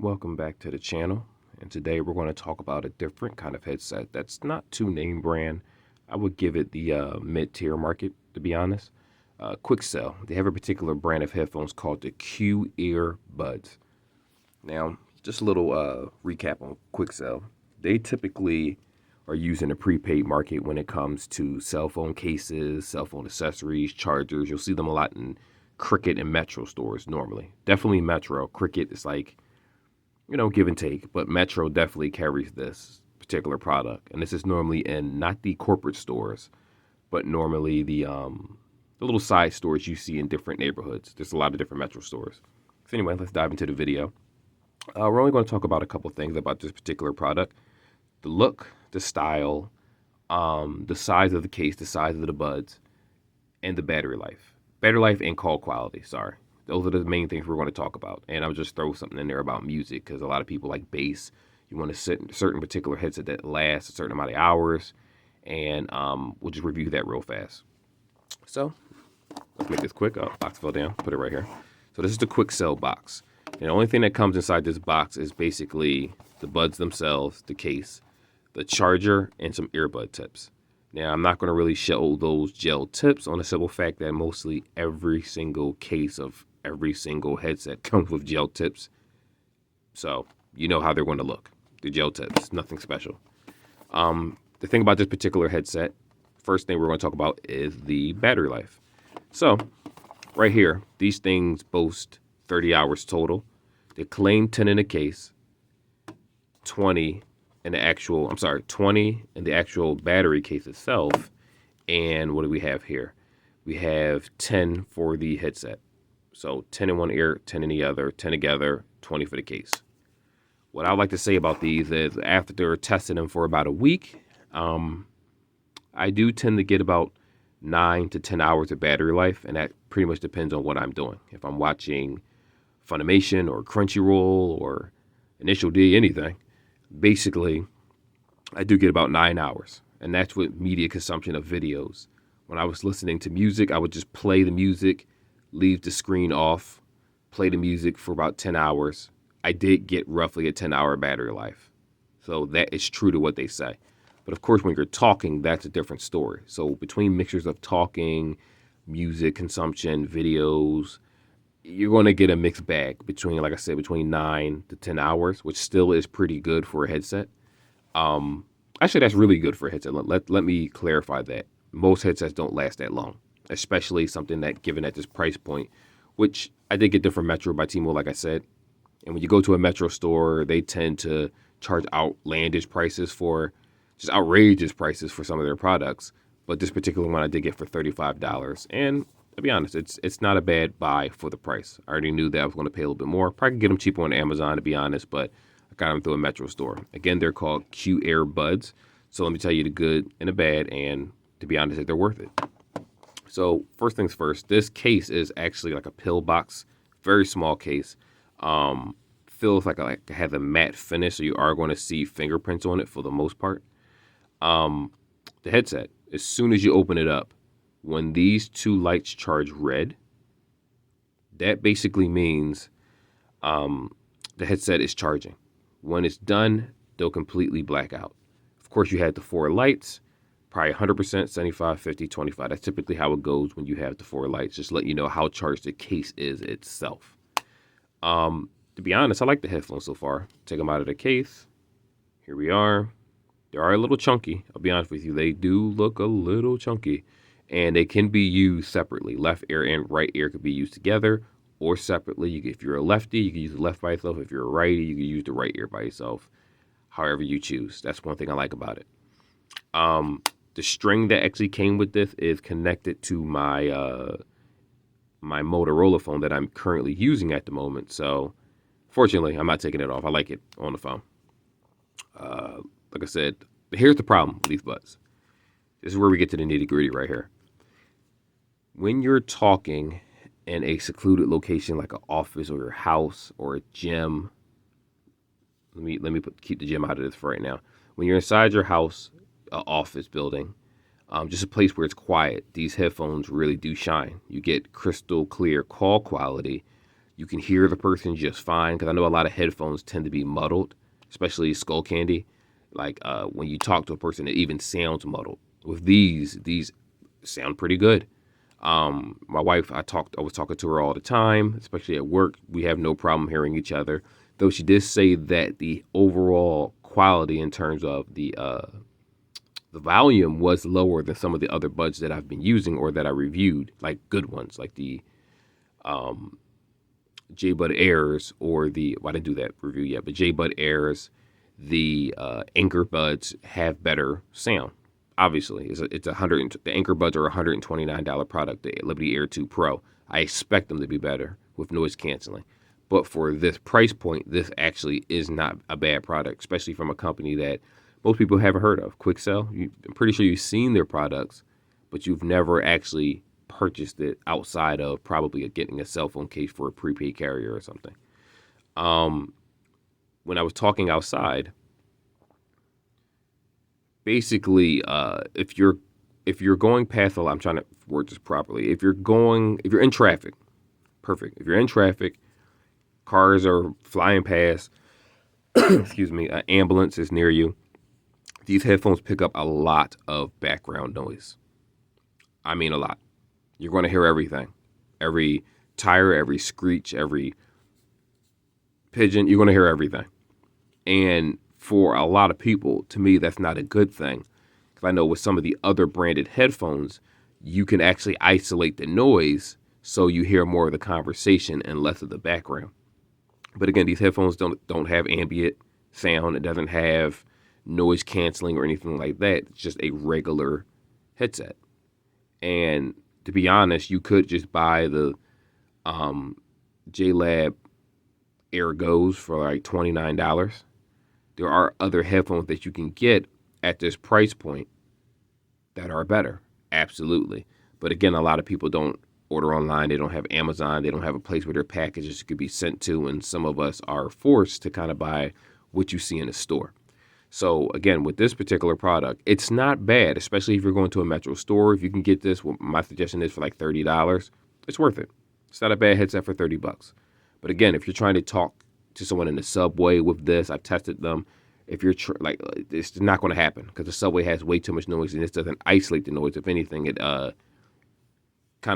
Welcome back to the channel, and today we're going to talk about a different kind of headset that's not too name brand. I would give it the mid-tier market, to be honest. Quick They have a particular brand of headphones called the Q Ear Buds. Now, just a little recap on Quick. They typically are used in the prepaid market when it comes to cell phone cases, cell phone accessories, chargers. You'll see them a lot in Cricket and Metro stores normally. Definitely Metro. Cricket is like, give and take, but Metro definitely carries this particular product. And this is normally in not the corporate stores, but normally the little side stores you see in different neighborhoods. There's a lot of different Metro stores. So anyway, let's dive into the video. We're only going to talk about a couple things about this particular product: the look, the style, the size of the case, the size of the buds, and the battery life. Battery life and call quality, sorry. Those are the main things we're going to talk about. And I'll just throw something in there about music because a lot of people like bass. You want to sit in a certain particular headset that lasts a certain amount of hours. And we'll just review that real fast. So let's make this quick. Oh, box fell down. Put it right here. So this is the Quick box. And the only thing that comes inside this box is basically the buds themselves, the case, the charger, and some earbud tips. Now, I'm not going to really show those gel tips on the simple fact that mostly every single case of every single headset comes with gel tips. So you know how they're going to look. The gel tips, nothing special. The thing about this particular headset, first thing we're going to talk about is the battery life. So right here, these things boast 30 hours total. They claim 10 in the case, 20 in the actual battery case itself. And what do we have here? We have 10 for the headset. So 10 in one ear, 10 in the other, 10 together, 20 for the case. What I like to say about these is after testing them for about a week, I do tend to get about 9 to 10 hours of battery life, and that pretty much depends on what I'm doing. If I'm watching Funimation or Crunchyroll or Initial D, anything, basically I do get about 9 hours, and that's with media consumption of videos. When I was listening to music, I would just play the music, leave the screen off, play the music for about 10 hours. I did get roughly a 10-hour battery life. So that is true to what they say. But of course, when you're talking, that's a different story. So between mixtures of talking, music consumption, videos, you're going to get a mixed bag between, like I said, between 9 to 10 hours, which still is pretty good for a headset. Actually, that's really good for a headset. Let me clarify that. Most headsets don't last that long, especially something that, given at this price point, which I did get different Metro by T-Mobile, like I said. And when you go to a Metro store, they tend to charge outlandish prices for just outrageous prices for some of their products. But this particular one I did get for $35. And to be honest, it's not a bad buy for the price. I already knew that I was going to pay a little bit more. Probably could get them cheaper on Amazon, to be honest, but I got them through a Metro store. Again, they're called Q Air Buds. So let me tell you the good and the bad, and to be honest, they're worth it. So first things first, this case is actually like a pill box, very small case. Feels like it has a matte finish, so you are going to see fingerprints on it for the most part. The headset, as soon as you open it up, when these two lights charge red, that basically means the headset is charging. When it's done, they'll completely black out. Of course, you had the 4 lights, probably 100%, 75, 50, 25. That's typically how it goes when you have the 4 lights. Just let you know how charged the case is itself. To be honest, I like the headphones so far. Take them out of the case. Here we are. They are a little chunky. I'll be honest with you. They do look a little chunky. And they can be used separately. Left ear and right ear could be used together or separately. If you're a lefty, you can use the left by itself. If you're a righty, you can use the right ear by itself. However you choose. That's one thing I like about it. The string that actually came with this is connected to my my Motorola phone that I'm currently using at the moment. So fortunately, I'm not taking it off. I like it on the phone. Like I said, here's the problem with these buds. This is where we get to the nitty gritty right here. When you're talking in a secluded location like an office or your house or a gym, let me keep the gym out of this for right now. When you're inside your house, an office building, just a place where it's quiet, these headphones really do shine. You get crystal clear call quality. You can hear the person just fine because I know a lot of headphones tend to be muddled, especially Skull Candy. Like when you talk to a person, it even sounds muddled. With these sound pretty good. My wife, I was talking to her all the time, especially at work. We have no problem hearing each other. Though she did say that the overall quality in terms of the volume was lower than some of the other buds that I've been using or that I reviewed, like good ones, like the um, J Bud Airs or well, I didn't do that review yet, but J Bud Airs, the Anchor Buds have better sound. Obviously, it's the Anchor Buds are $129 product. The Liberty Air 2 Pro. I expect them to be better with noise canceling, but for this price point, this actually is not a bad product, especially from a company that most people haven't heard of. Quicksell. I'm pretty sure you've seen their products, but you've never actually purchased it outside of probably getting a cell phone case for a prepaid carrier or something. Um, when I was talking outside, basically, if you're going past I'm trying to word this properly. If you're in traffic, perfect. If you're in traffic, cars are flying past. Excuse me, an ambulance is near you. These headphones pick up a lot of background noise. I mean, a lot. You're going to hear everything, every tire, every screech, every pigeon. You're going to hear everything. And for a lot of people, to me, that's not a good thing. Because I know with some of the other branded headphones, you can actually isolate the noise so you hear more of the conversation and less of the background. But again, these headphones don't have ambient sound. It doesn't have noise canceling or anything like that. It's just a regular headset. And to be honest, you could just buy the JLab Ergos for like $29. There are other headphones that you can get at this price point that are better. Absolutely. But again, a lot of people don't order online. They don't have Amazon. They don't have a place where their packages could be sent to. And some of us are forced to kind of buy what you see in the store. So again, with this particular product, it's not bad, especially if you're going to a Metro store. If you can get this, my suggestion is for like $30. It's worth it. It's not a bad headset for $30. But again, if you're trying to talk to someone in the subway with this, I've tested them. If you're it's not going to happen because the subway has way too much noise and this doesn't isolate the noise. If anything, it kind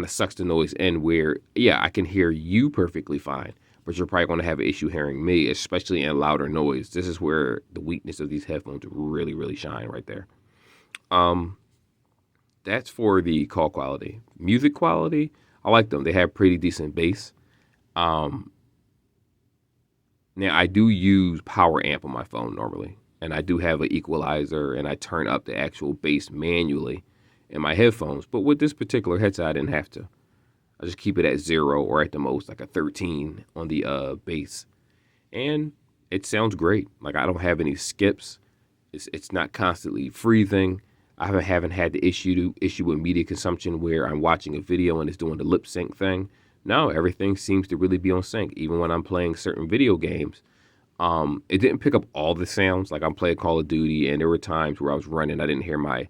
of sucks the noise in where, yeah, I can hear you perfectly fine, but you're probably going to have an issue hearing me, especially in louder noise. This is where the weakness of these headphones really, really shine right there. That's for the call quality. Music quality, I like them. They have pretty decent bass. Um, Now, I do use power amp on my phone normally, and I do have an equalizer, and I turn up the actual bass manually in my headphones. But with this particular headset, I didn't have to. I just keep it at 0 or at the most like a 13 on the bass, and it sounds great. Like I don't have any skips. It's not constantly freezing. I haven't had the issue with media consumption where I'm watching a video and it's doing the lip sync thing. No, everything seems to really be on sync. Even when I'm playing certain video games, it didn't pick up all the sounds. Like I'm playing Call of Duty, and there were times where I was running, I didn't hear my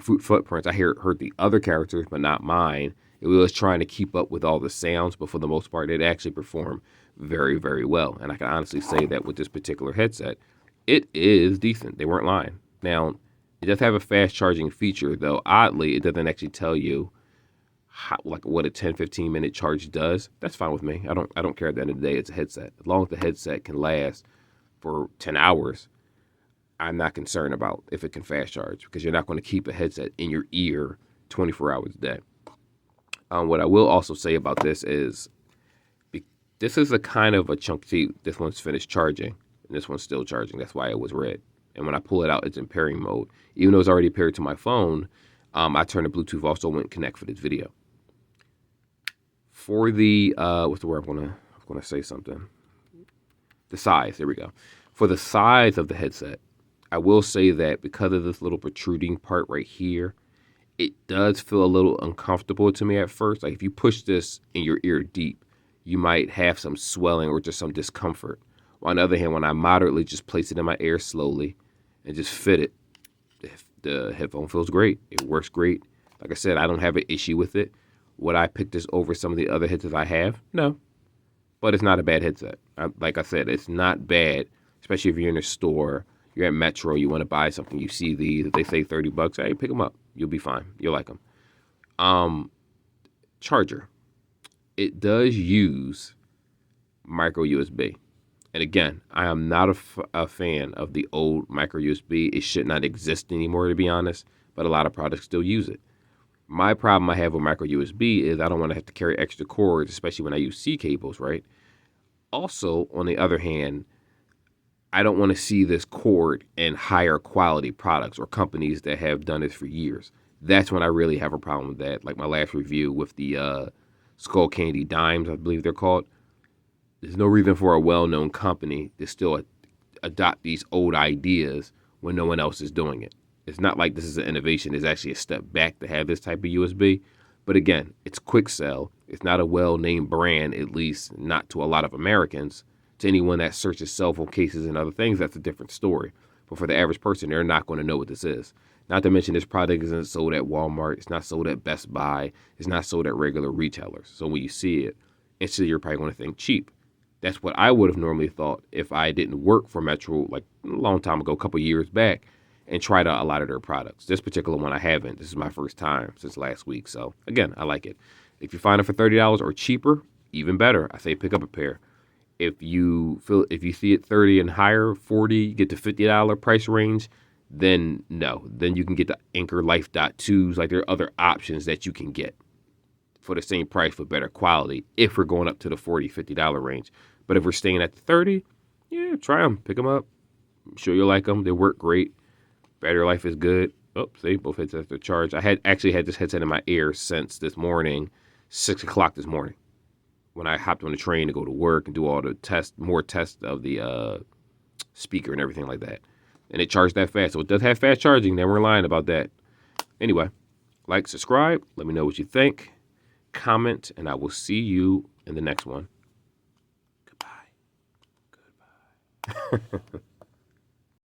foot footprints. I heard the other characters, but not mine. It was trying to keep up with all the sounds, but for the most part, it actually performed very, very well. And I can honestly say that with this particular headset, it is decent. They weren't lying. Now, it does have a fast charging feature, though. Oddly, it doesn't actually tell you like what a 10-15 minute charge does. That's fine with me. I don't care at the end of the day. It's a headset. As long as the headset can last for 10 hours, I'm not concerned about if it can fast charge because you're not going to keep a headset in your ear 24 hours a day. What I will also say about this is this is a kind of a chunk. See, this one's finished charging and this one's still charging. That's why it was red. And when I pull it out, it's in pairing mode. Even though it's already paired to my phone, I turned the Bluetooth off so it wouldn't connect for this video. For the what's the word I'm gonna say something. The size. There we go. For the size of the headset, I will say that because of this little protruding part right here, it does feel a little uncomfortable to me at first. Like if you push this in your ear deep, you might have some swelling or just some discomfort. On the other hand, when I moderately just place it in my ear slowly and just fit it, the headphone feels great. It works great. Like I said, I don't have an issue with it. Would I pick this over some of the other headsets I have? No. but it's not a bad headset. Like I said, it's not bad, especially if you're in a store, you're at Metro, you want to buy something, you see these, they say $30. Hey, pick them up. You'll be fine. You'll like them. Um, Charger. It does use micro USB. And again, I am not a fan of the old micro USB. It should not exist anymore, to be honest, but a lot of products still use it. My problem I have with micro USB is I don't want to have to carry extra cords, especially when I use C cables, right? Also, on the other hand, I don't want to see this cord in higher quality products or companies that have done this for years. That's when I really have a problem with that. Like my last review with the Skull Candy Dimes, I believe they're called. There's no reason for a well-known company to still adopt these old ideas when no one else is doing it. It's not like this is an innovation. It's actually a step back to have this type of USB. But again, it's quick sell. It's not a well-named brand, at least not to a lot of Americans. To anyone that searches cell phone cases and other things, that's a different story. But for the average person, they're not going to know what this is. Not to mention this product isn't sold at Walmart. It's not sold at Best Buy. It's not sold at regular retailers. So when you see it, instantly you're probably going to think cheap. That's what I would have normally thought if I didn't work for Metro like a long time ago, a couple years back, and tried out a lot of their products. This particular one I haven't. This is my first time since last week. So again, I like it. If you find it for $30 or cheaper, even better. I say pick up a pair. If you see it 30 and higher, 40, you get to $50 price range, then no. Then you can get the Anchor Life Dot 2s. Like there are other options that you can get for the same price for better quality if we're going up to the $40, $50 range. But if we're staying at the 30, yeah, try them. Pick them up. I'm sure you'll like them. They work great. Battery life is good. Oh, see, both headsets are charged. I had this headset in my ear since this morning, 6 o'clock this morning, when I hopped on the train to go to work and do all the more tests of the speaker and everything like that. And it charged that fast. So it does have fast charging. They weren't lying about that. Anyway, like, subscribe. Let me know what you think. Comment, and I will see you in the next one. Goodbye.